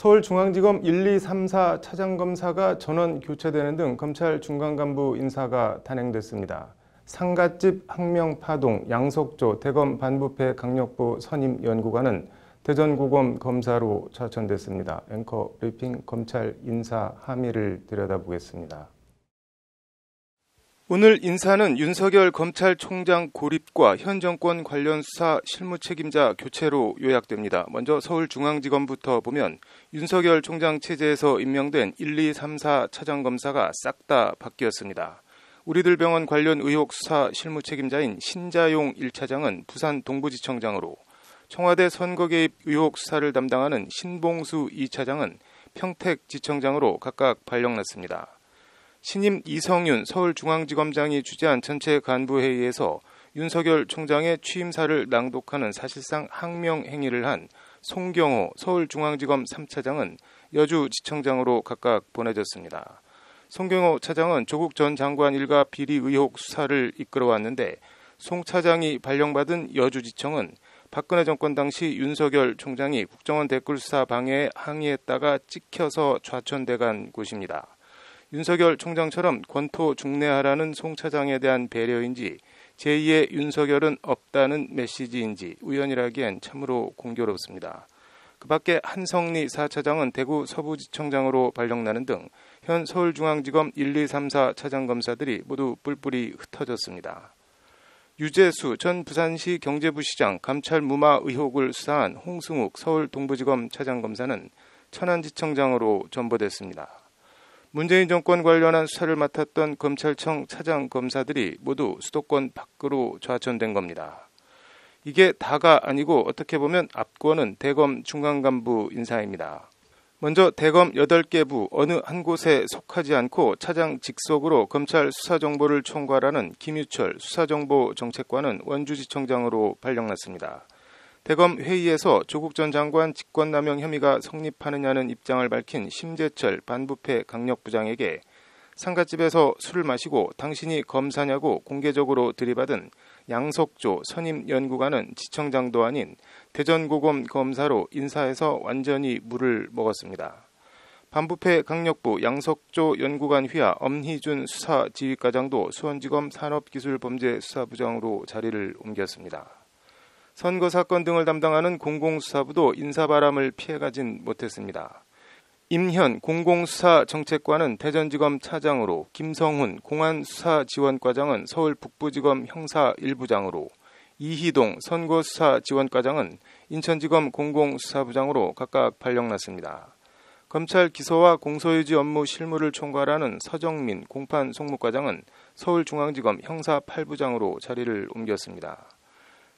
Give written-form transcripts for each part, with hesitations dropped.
서울중앙지검 1, 2, 3, 4 차장검사가 전원 교체되는 등 검찰 중간 간부 인사가 단행됐습니다. 상갓집 항명파동 양석조 대검 반부패 강력부 선임 연구관은 대전고검 검사로 차천됐습니다. 앵커 브리핑 검찰 인사 함의를 들여다보겠습니다. 오늘 인사는 윤석열 검찰총장 고립과 현 정권 관련 수사 실무 책임자 교체로 요약됩니다. 먼저 서울중앙지검부터 보면 윤석열 총장 체제에서 임명된 1, 2, 3, 4 차장검사가 싹 다 바뀌었습니다. 우리들 병원 관련 의혹 수사 실무 책임자인 신자용 1차장은 부산 동부지청장으로, 청와대 선거 개입 의혹 수사를 담당하는 신봉수 2차장은 평택지청장으로 각각 발령났습니다. 신임 이성윤 서울중앙지검장이 주재한 전체 간부회의에서 윤석열 총장의 취임사를 낭독하는 사실상 항명 행위를 한 송경호 서울중앙지검 3차장은 여주지청장으로 각각 보내졌습니다. 송경호 차장은 조국 전 장관 일가 비리 의혹 수사를 이끌어왔는데 송 차장이 발령받은 여주지청은 박근혜 정권 당시 윤석열 총장이 국정원 댓글수사 방해에 항의했다가 찍혀서 좌천돼간 곳입니다. 윤석열 총장처럼 권토 중내하라는 송 차장에 대한 배려인지 제2의 윤석열은 없다는 메시지인지 우연이라기엔 참으로 공교롭습니다. 그 밖에 한성리 4차장은 대구 서부지청장으로 발령나는 등 현 서울중앙지검 1, 2, 3, 4 차장검사들이 모두 뿔뿔이 흩어졌습니다. 유재수 전 부산시 경제부시장 감찰 무마 의혹을 수사한 홍승욱 서울 동부지검 차장검사는 천안지청장으로 전보됐습니다. 문재인 정권 관련한 수사를 맡았던 검찰청 차장검사들이 모두 수도권 밖으로 좌천된 겁니다. 이게 다가 아니고 어떻게 보면 압권은 대검 중간간부 인사입니다. 먼저 대검 8개 부 어느 한 곳에 속하지 않고 차장 직속으로 검찰 수사정보를 총괄하는 김유철 수사정보정책관은 원주지청장으로 발령났습니다. 대검 회의에서 조국 전 장관 직권남용 혐의가 성립하느냐는 입장을 밝힌 심재철 반부패 강력부장에게 상갓집에서 술을 마시고 당신이 검사냐고 공개적으로 들이받은 양석조 선임 연구관은 지청장도 아닌 대전고검 검사로 인사해서 완전히 물을 먹었습니다. 반부패 강력부 양석조 연구관 휘하 엄희준 수사지휘과장도 수원지검 산업기술범죄수사부장으로 자리를 옮겼습니다. 선거 사건 등을 담당하는 공공수사부도 인사바람을 피해가진 못했습니다. 임현 공공수사정책관은 대전지검 차장으로, 김성훈 공안수사지원과장은 서울 북부지검 형사 1부장으로, 이희동 선거수사지원과장은 인천지검 공공수사부장으로 각각 발령났습니다. 검찰 기소와 공소유지 업무 실무를 총괄하는 서정민 공판송무과장은 서울중앙지검 형사 8부장으로 자리를 옮겼습니다.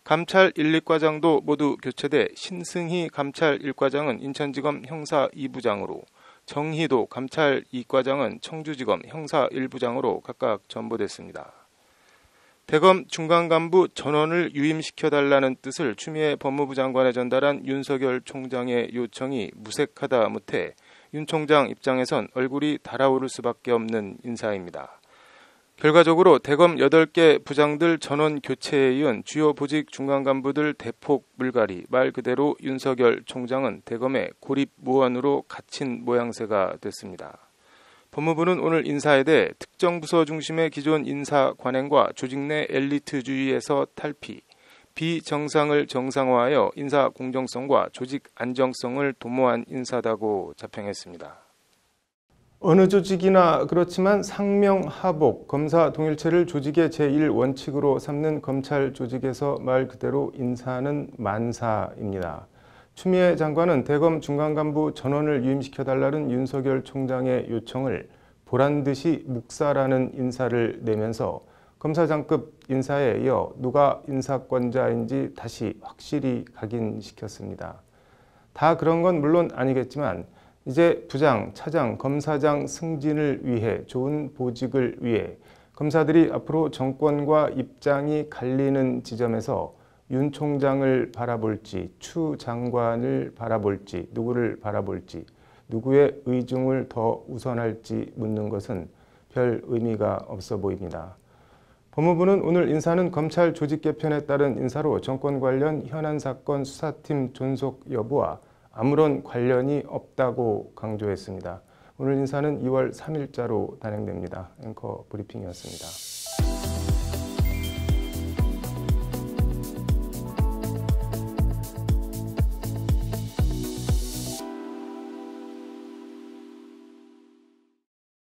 감찰 1, 2과장도 모두 교체돼 신승희 감찰 1과장은 인천지검 형사 2부장으로, 정희도 감찰 2과장은 청주지검 형사 1부장으로 각각 전보됐습니다. 대검 중간간부 전원을 유임시켜달라는 뜻을 추미애 법무부 장관에 전달한 윤석열 총장의 요청이 무색하다 못해 윤 총장 입장에선 얼굴이 달아오를 수밖에 없는 인사입니다. 결과적으로 대검 8개 부장들 전원 교체에 이은 주요 보직 중간 간부들 대폭 물갈이, 말 그대로 윤석열 총장은 대검의 고립 무원으로 갇힌 모양새가 됐습니다. 법무부는 오늘 인사에 대해 특정 부서 중심의 기존 인사 관행과 조직 내 엘리트주의에서 탈피, 비정상을 정상화하여 인사 공정성과 조직 안정성을 도모한 인사다고 자평했습니다. 어느 조직이나 그렇지만 상명하복, 검사 동일체를 조직의 제1원칙으로 삼는 검찰 조직에서 말 그대로 인사는 만사입니다. 추미애 장관은 대검 중간간부 전원을 유임시켜달라는 윤석열 총장의 요청을 보란듯이 묵살하는 인사를 내면서 검사장급 인사에 이어 누가 인사권자인지 다시 확실히 각인시켰습니다. 다 그런 건 물론 아니겠지만 이제 부장, 차장, 검사장 승진을 위해, 좋은 보직을 위해 검사들이 앞으로 정권과 입장이 갈리는 지점에서 윤 총장을 바라볼지, 추 장관을 바라볼지, 누구를 바라볼지, 누구의 의중을 더 우선할지 묻는 것은 별 의미가 없어 보입니다. 법무부는 오늘 인사는 검찰 조직 개편에 따른 인사로 정권 관련 현안 사건 수사팀 존속 여부와 아무런 관련이 없다고 강조했습니다. 오늘 인사는 2월 3일자로 단행됩니다. 앵커 브리핑이었습니다.